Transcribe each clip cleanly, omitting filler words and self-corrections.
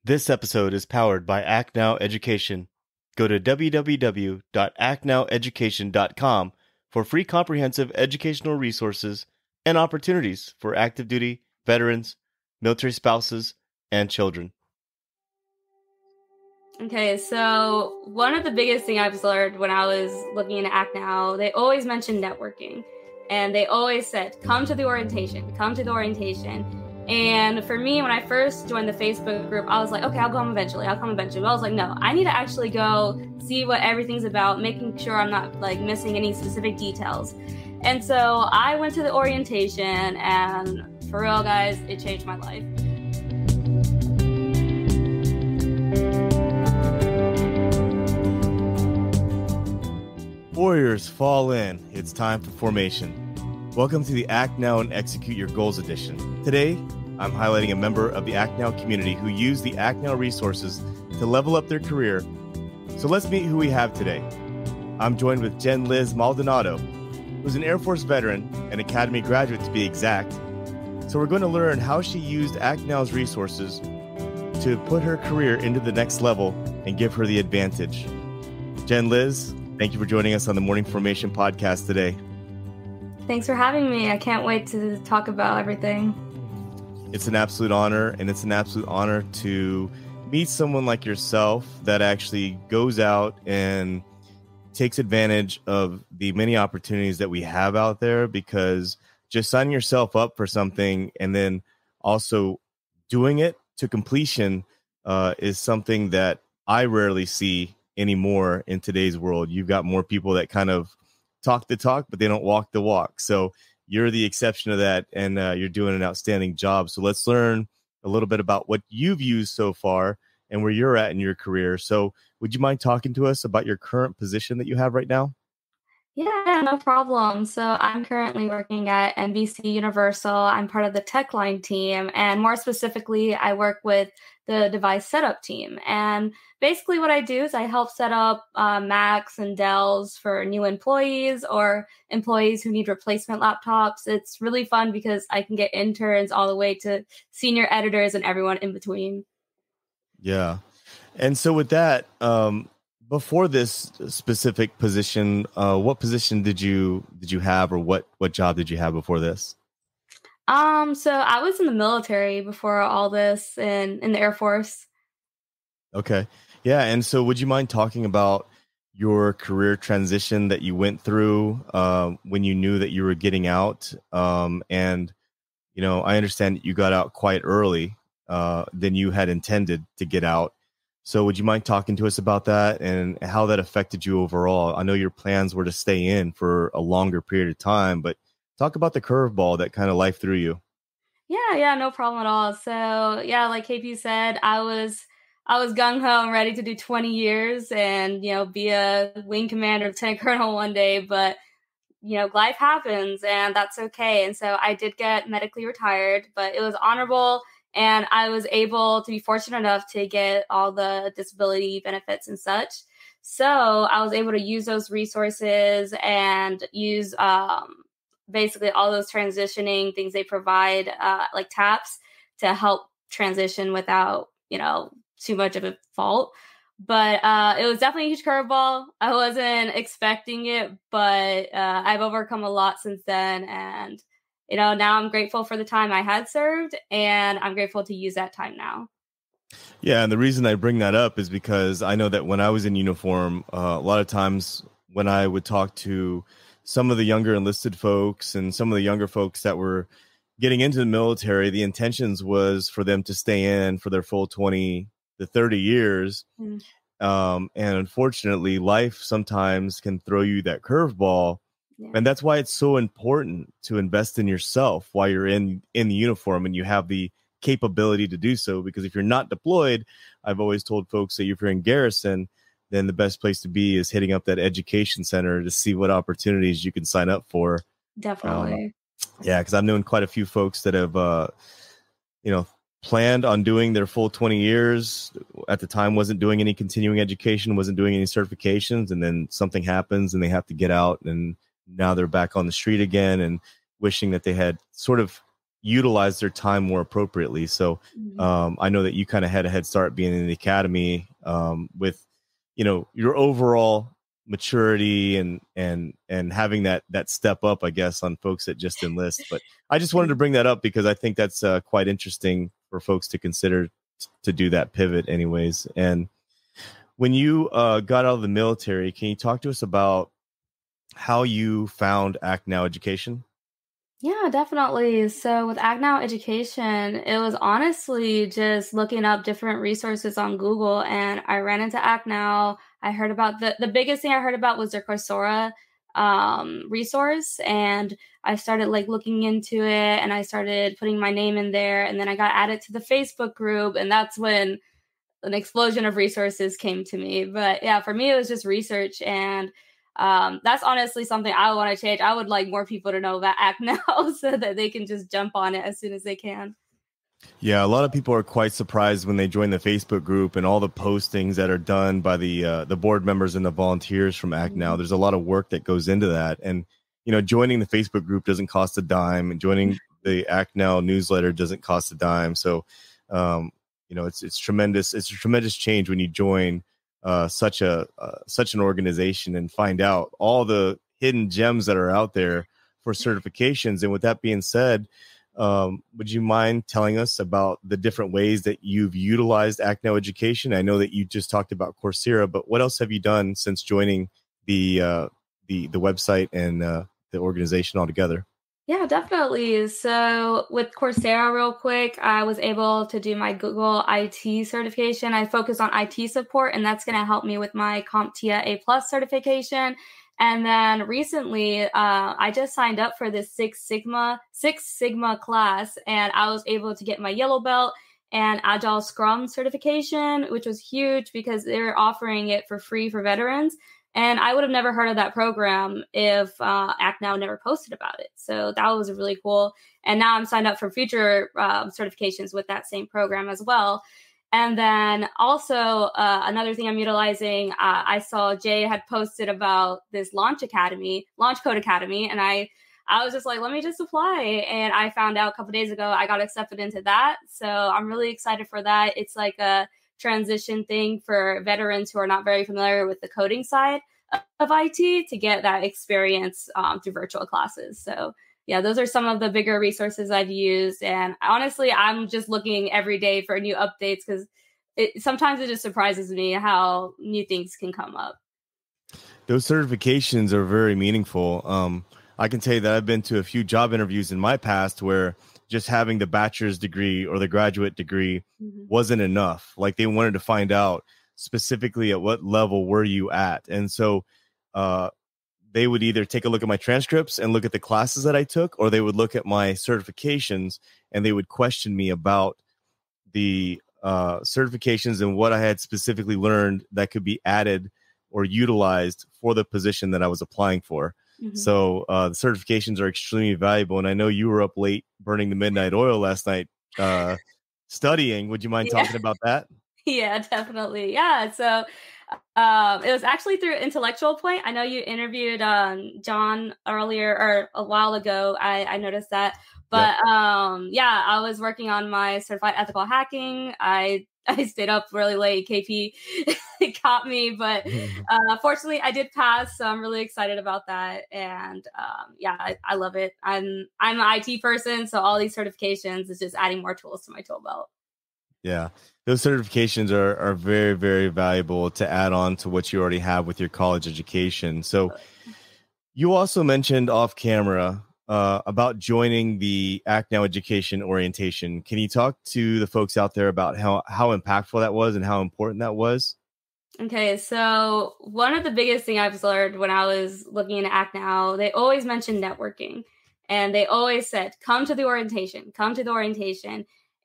This episode is powered by Act Now Education. Go to www.actnoweducation.com for free comprehensive educational resources and opportunities for active duty, veterans, military spouses, and children. Okay, so one of the biggest things I've learned when I was looking into Act Now, they always mentioned networking. And they always said, come to the orientation, come to the orientation. And for me, when I first joined the Facebook group, I was like, okay, I'll come eventually. But I was like, no, I need to actually go see what everything's about, making sure I'm not like missing any specific details. And so I went to the orientation, and for real, guys, it changed my life. Warriors, fall in. It's time for formation. Welcome to the Act Now and Execute Your Goals edition. Today, I'm highlighting a member of the Act Now community who used the Act Now resources to level up their career. So let's meet who we have today. I'm joined with Jen-Liz Maldonado, who's an Air Force veteran, an Academy graduate to be exact. So we're going to learn how she used Act Now's resources to put her career into the next level and give her the advantage. Jen-Liz, thank you for joining us on the Morning Formation podcast today. Thanks for having me. I can't wait to talk about everything. It's an absolute honor, and it's an absolute honor to meet someone like yourself that actually goes out and takes advantage of the many opportunities that we have out there, because just signing yourself up for something and then also doing it to completion is something that I rarely see anymore in today's world. You've got more people that kind of talk the talk, but they don't walk the walk. So you're the exception to that, and you're doing an outstanding job. So let's learn a little bit about what you've used so far and where you're at in your career. So would you mind talking to us about your current position that you have right now? Yeah, no problem. So I'm currently working at NBC Universal. I'm part of the tech line team, and more specifically, I work with the device setup team. And basically what I do is I help set up Macs and Dells for new employees or employees who need replacement laptops. It's really fun because I can get interns all the way to senior editors and everyone in between. Yeah. And so with that, before this specific position, what position did you have, or what job did you have before this? So I was in the military before all this, and in the Air Force. Okay. Yeah. And so would you mind talking about your career transition that you went through when you knew that you were getting out? And, you know, I understand that you got out quite early than you had intended to get out. So would you mind talking to us about that and how that affected you overall? I know your plans were to stay in for a longer period of time, but talk about the curveball that kind of life threw you. Yeah, no problem at all. So yeah, like KP said, I was gung-ho and ready to do 20 years and, you know, be a wing commander, lieutenant colonel one day, but, you know, life happens and that's okay. And so I did get medically retired, but it was honorable, and I was able to be fortunate enough to get all the disability benefits and such. So I was able to use those resources and use basically all those transitioning things they provide, like TAPS, to help transition without, you know, too much of a fault. But it was definitely a huge curveball. I wasn't expecting it, but I've overcome a lot since then. And, you know, now I'm grateful for the time I had served, and I'm grateful to use that time now. Yeah, and the reason I bring that up is because I know that when I was in uniform, a lot of times when I would talk to some of the younger enlisted folks and some of the younger folks that were getting into the military, the intentions was for them to stay in for their full 20 to 30 years. And unfortunately, life sometimes can throw you that curveball. Yeah. And that's why it's so important to invest in yourself while you're in the uniform and you have the capability to do so. Because if you're not deployed, I've always told folks that if you're in garrison, then the best place to be is hitting up that education center to see what opportunities you can sign up for. Definitely. Yeah, because I've known quite a few folks that have, you know, planned on doing their full 20 years. At the time, wasn't doing any continuing education, wasn't doing any certifications, and then something happens and they have to get out, and now they're back on the street again and wishing that they had sort of utilize their time more appropriately. So I know that you kind of had a head start being in the academy with, your overall maturity and having that step up, I guess, on folks that just enlist. But I just wanted to bring that up because I think that's quite interesting for folks to consider to do that pivot anyways. And when you got out of the military, can you talk to us about how you found Act Now Education? Yeah, definitely. So with Act Now Education, it was honestly just looking up different resources on Google, and I ran into Act Now. I heard about the biggest thing I heard about was their Coursera resource, and I started like looking into it, and I started putting my name in there, and then I got added to the Facebook group, and that's when an explosion of resources came to me. But yeah, for me, it was just research, and that's honestly something I want to change. I would like more people to know about Act Now so that they can just jump on it as soon as they can. Yeah, a lot of people are quite surprised when they join the Facebook group and all the postings that are done by the board members and the volunteers from Act Now. There's a lot of work that goes into that, and joining the Facebook group doesn't cost a dime, and joining the Act Now newsletter doesn't cost a dime. So, it's tremendous. It's a tremendous change when you join such an organization and find out all the hidden gems that are out there for certifications. And with that being said, would you mind telling us about the different ways that you've utilized Act Now Education? I know that you just talked about Coursera, but what else have you done since joining the website and the organization altogether? Yeah, definitely. So with Coursera, real quick, I was able to do my Google IT certification. I focus on IT support, and that's going to help me with my CompTIA A+ certification. And then recently, I just signed up for this Six Sigma class, and I was able to get my yellow belt and Agile Scrum certification, which was huge because they were offering it for free for veterans. And I would have never heard of that program if Act Now never posted about it. So that was really cool. And now I'm signed up for future certifications with that same program as well. And then also another thing I'm utilizing, I saw Jay had posted about this Launch Code Academy. And I was just like, let me just apply. And I found out a couple days ago, I got accepted into that. So I'm really excited for that. It's like a transition thing for veterans who are not very familiar with the coding side of IT to get that experience through virtual classes. So yeah, those are some of the bigger resources I've used. And honestly, I'm just looking every day for new updates because sometimes it just surprises me how new things can come up. Those certifications are very meaningful. I can tell you that I've been to a few job interviews in my past where just having the bachelor's degree or the graduate degree wasn't enough. Like they wanted to find out specifically at what level were you at. And so they would either take a look at my transcripts and look at the classes that I took, or they would look at my certifications and they would question me about the certifications and what I had specifically learned that could be added or utilized for the position that I was applying for. So the certifications are extremely valuable. And I know you were up late burning the midnight oil last night studying. Would you mind talking about that? Yeah, definitely. Yeah. So it was actually through Intellectual Point. I know you interviewed John earlier or a while ago. I noticed that. But yeah, I was working on my certified ethical hacking. I stayed up really late. KP caught me, but fortunately I did pass. So I'm really excited about that. And yeah, I love it. I'm an IT person. So all these certifications is just adding more tools to my tool belt. Yeah, those certifications are very, very valuable to add on to what you already have with your college education. So you also mentioned off camera about joining the Act Now Education orientation. Can you talk to the folks out there about how impactful that was and how important that was? Okay, so one of the biggest things I've learned when I was looking into Act Now, they always mentioned networking. And they always said, come to the orientation.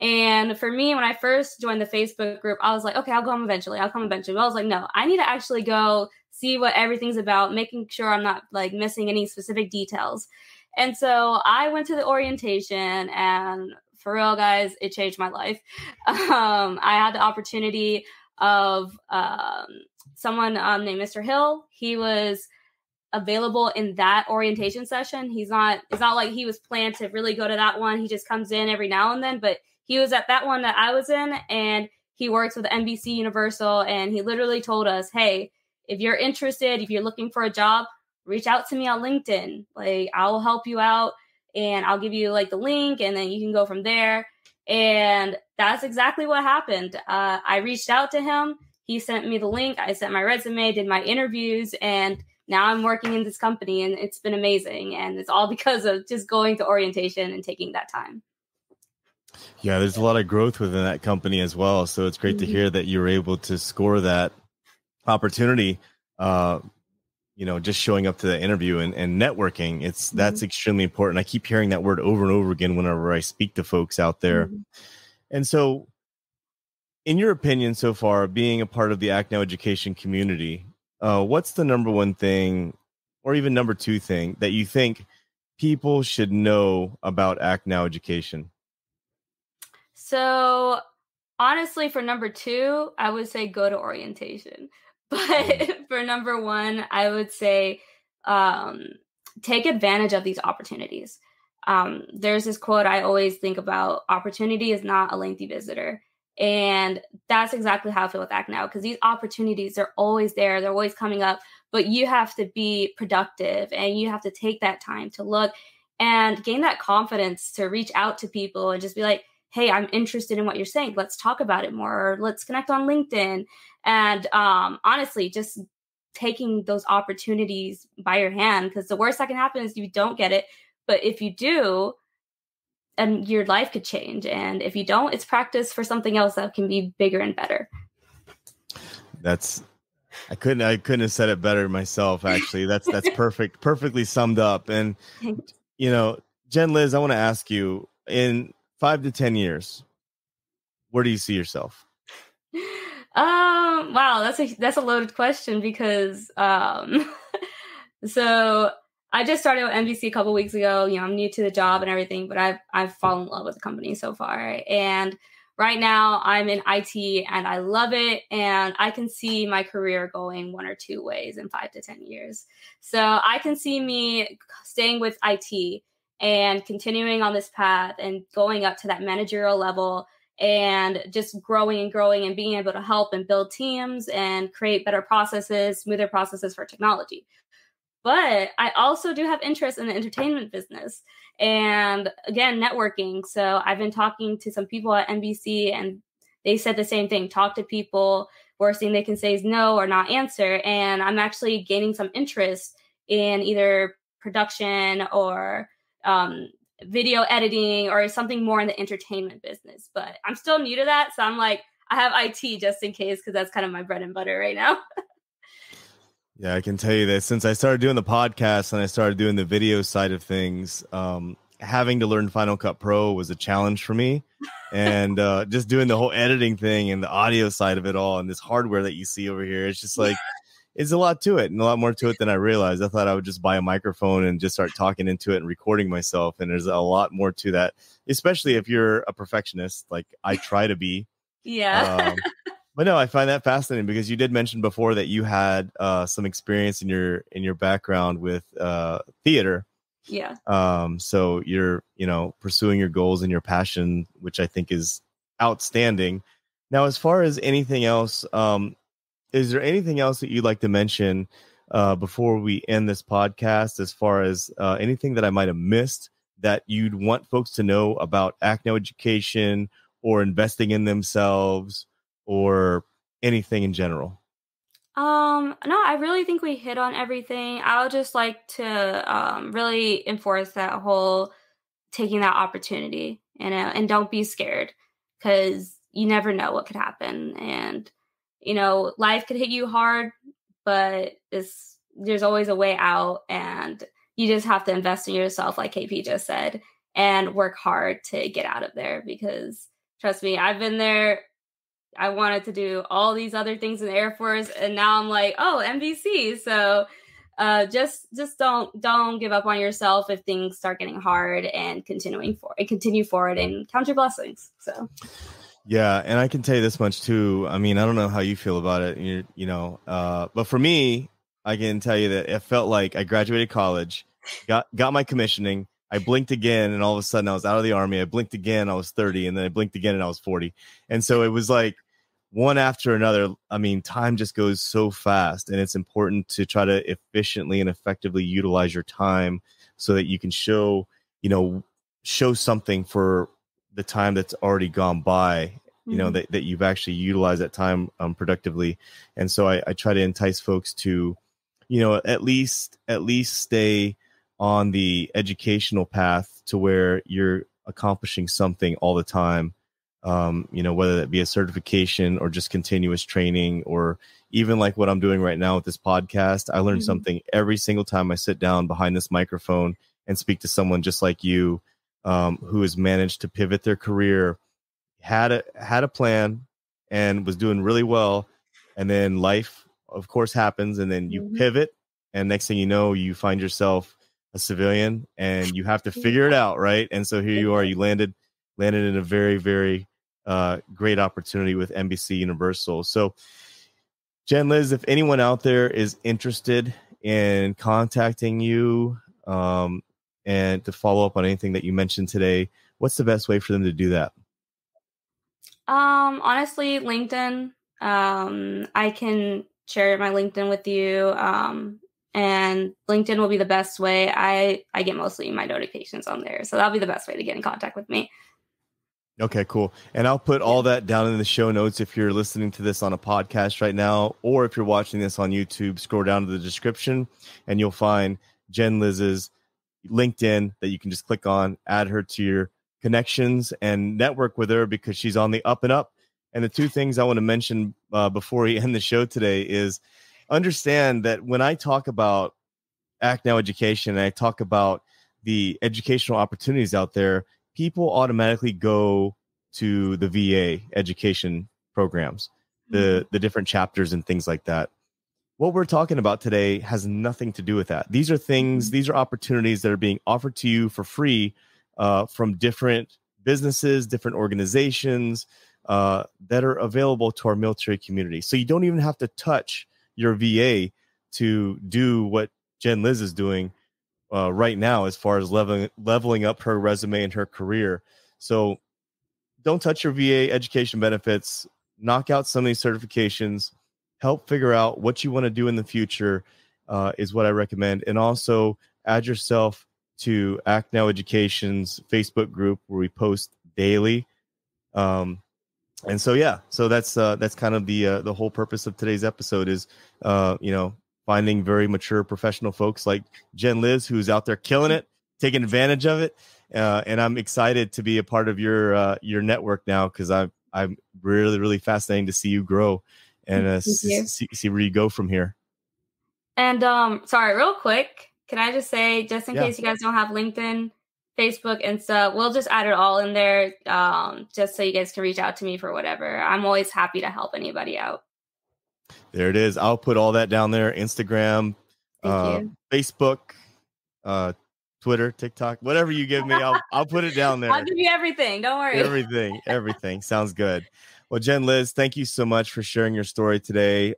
And for me, when I first joined the Facebook group, I was like, okay, I'll come eventually. But I was like, no, I need to actually go see what everything's about, making sure I'm not like missing any specific details. And so I went to the orientation, and for real, guys, it changed my life. I had the opportunity of someone named Mr. Hill. He was available in that orientation session. It's not like he was planned to really go to that one. He just comes in every now and then, but he was at that one that I was in, and he works with NBC Universal, and he literally told us, hey, if you're interested, if you're looking for a job, reach out to me on LinkedIn. Like, I'll help you out, and I'll give you like the link, and then you can go from there. And that's exactly what happened. I reached out to him. He sent me the link. I sent my resume, did my interviews, and now I'm working in this company, and it's been amazing. And it's all because of just going to orientation and taking that time. Yeah, there's a lot of growth within that company as well. So it's great to hear that you were able to score that opportunity, just showing up to the interview and networking. That's extremely important. I keep hearing that word over and over again whenever I speak to folks out there. And so, in your opinion so far, being a part of the Act Now education community, what's the number one thing, or even number two thing, that you think people should know about Act Now education? So honestly, for number two, I would say go to orientation. But for number one, I would say take advantage of these opportunities. There's this quote I always think about: opportunity is not a lengthy visitor. And that's exactly how I feel with Act Now, because these opportunities are always there. They're always coming up, but you have to be productive, and you have to take that time to look and gain that confidence to reach out to people and just be like, hey, I'm interested in what you're saying. Let's talk about it more. Or let's connect on LinkedIn. And honestly, just taking those opportunities by your hand, because the worst that can happen is you don't get it. But if you do, and your life could change. And if you don't, it's practice for something else that can be bigger and better. I couldn't have said it better myself. Actually, that's perfectly summed up. And, Jen-Liz, I want to ask you, in 5 to 10 years, where do you see yourself? Wow, that's a loaded question, because so I just started with NBC a couple weeks ago. I'm new to the job and everything, but I've fallen in love with the company so far. And right now I'm in IT, and I love it. And I can see my career going one or two ways in 5 to 10 years. So I can see me staying with IT and continuing on this path and going up to that managerial level and just growing and growing and being able to help and build teams and create better processes, smoother processes for technology. But I also do have interest in the entertainment business and, again, networking. So I've been talking to some people at NBC, and they said the same thing: talk to people. Worst thing they can say is no or not answer. And I'm actually gaining some interest in either production or video editing or something more in the entertainment business. But I'm still new to that. So I'm like, I have IT just in case, because that's kind of my bread and butter right now. Yeah, I can tell you that since I started doing the podcast and I started doing the video side of things, having to learn Final Cut Pro was a challenge for me. And just doing the whole editing thing and the audio side of it all, and this hardware that you see over here, it's just like, it's a lot to it, and a lot more to it than I realized. I thought I would just buy a microphone and just start talking into it and recording myself. And there's a lot more to that, especially if you're a perfectionist, like I try to be. Yeah. But no, I find that fascinating, because you did mention before that you had some experience in your background with theater. Yeah. So you're, pursuing your goals and your passion, which I think is outstanding. Now, as far as anything else, is there anything else that you'd like to mention before we end this podcast, as far as anything that I might have missed that you'd want folks to know about Act Now education or investing in themselves or anything in general? No, I really think we hit on everything. I would just like to really enforce that whole taking that opportunity, and don't be scared, because you never know what could happen. And life could hit you hard, but there's always a way out, and you just have to invest in yourself, like KP just said, and work hard to get out of there. Because trust me, I've been there. I wanted to do all these other things in the Air Force, and now I'm like, oh, NBC. So just don't give up on yourself if things start getting hard, and continue forward and count your blessings. So. Yeah, and I can tell you this much too. I mean, I don't know how you feel about it, but for me, I can tell you that it felt like I graduated college, got my commissioning. I blinked again, and all of a sudden I was out of the Army. I blinked again, I was 30, and then I blinked again, and I was 40. And so it was like one after another. I mean, time just goes so fast, and it's important to try to efficiently and effectively utilize your time so that you can show something for the time that's already gone by, that you've actually utilized that time productively. And so I try to entice folks to, at least stay on the educational path to where you're accomplishing something all the time. Whether that be a certification or just continuous training, or even like what I'm doing right now with this podcast. I learn something every single time I sit down behind this microphone and speak to someone just like you, who has managed to pivot their career, had a plan, and was doing really well. And then life, of course, happens, and then you pivot, and next thing you know, you find yourself a civilian, and you have to figure it out, right? And so here you are, you landed in a very, very great opportunity with NBC Universal. So, Jen-Liz, if anyone out there is interested in contacting you, and to follow up on anything that you mentioned today, what's the best way for them to do that? Honestly, LinkedIn. I can share my LinkedIn with you. And LinkedIn will be the best way. I get mostly my notifications on there. So that'll be the best way to get in contact with me. Okay, cool. And I'll put all that down in the show notes if you're listening to this on a podcast right now, or if you're watching this on YouTube, scroll down to the description and you'll find Jen-Liz's LinkedIn that you can just click on, add her to your connections, and network with her, because she's on the up and up. And the two things I want to mention before we end the show today is understand that when I talk about Act Now Education and I talk about the educational opportunities out there, people automatically go to the VA education programs, the different chapters and things like that. What we're talking about today has nothing to do with that. These are opportunities that are being offered to you for free from different businesses, different organizations that are available to our military community. So you don't even have to touch your VA to do what Jen-Liz is doing right now, as far as leveling up her resume and her career. So don't touch your VA education benefits. Knock out some of these certifications. Help figure out what you want to do in the future is what I recommend. And also add yourself to Act Now Education's Facebook group, where we post daily. And so, so that's kind of the whole purpose of today's episode is, finding very mature professional folks like Jen-Liz, who's out there killing it, taking advantage of it. And I'm excited to be a part of your network now, because I'm really, really fascinating to see you grow and see where you go from here. And sorry, real quick, can I just say, just in case you guys don't have LinkedIn, Facebook, Insta, we'll just add it all in there, just so you guys can reach out to me for whatever. I'm always happy to help anybody out. There it is. I'll put all that down there. Instagram, Facebook, Twitter, TikTok, whatever you give me, I'll put it down there. I'll give you everything. Don't worry. Everything. Sounds good. Well, Jen-Liz, thank you so much for sharing your story today.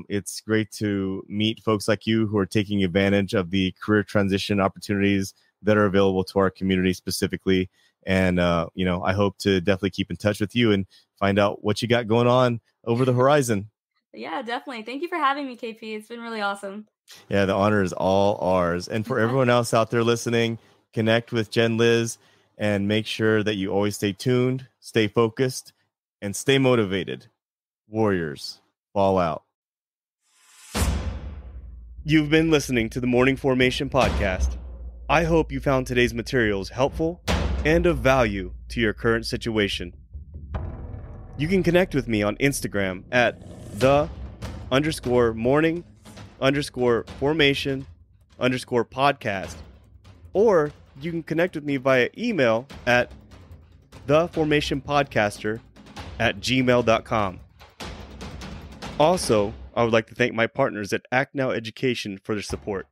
It's great to meet folks like you who are taking advantage of the career transition opportunities that are available to our community specifically. And, I hope to definitely keep in touch with you and find out what you got going on over the horizon. Yeah, definitely. Thank you for having me, KP. It's been really awesome. Yeah, the honor is all ours. And for everyone else out there listening, connect with Jen-Liz and make sure that you always stay tuned, stay focused, and stay motivated. Warriors, fall out. You've been listening to the Morning Formation Podcast. I hope you found today's materials helpful and of value to your current situation. You can connect with me on Instagram at the_morning_formation_podcast, or you can connect with me via email at theformationpodcaster@gmail.com. Also, I would like to thank my partners at Act Now Education for their support.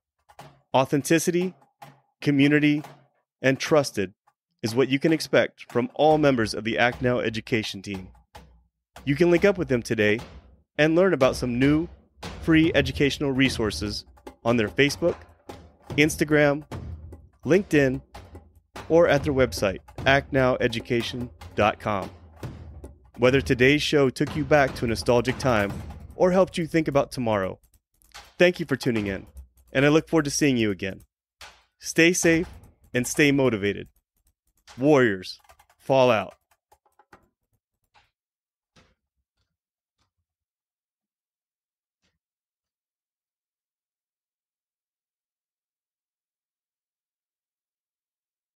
Authenticity, community, and trusted is what you can expect from all members of the Act Now Education team. You can link up with them today and learn about some new, free educational resources on their Facebook, Instagram, LinkedIn, or at their website, actnoweducation.com. Whether today's show took you back to a nostalgic time or helped you think about tomorrow, thank you for tuning in, and I look forward to seeing you again. Stay safe and stay motivated. Warriors, fall out.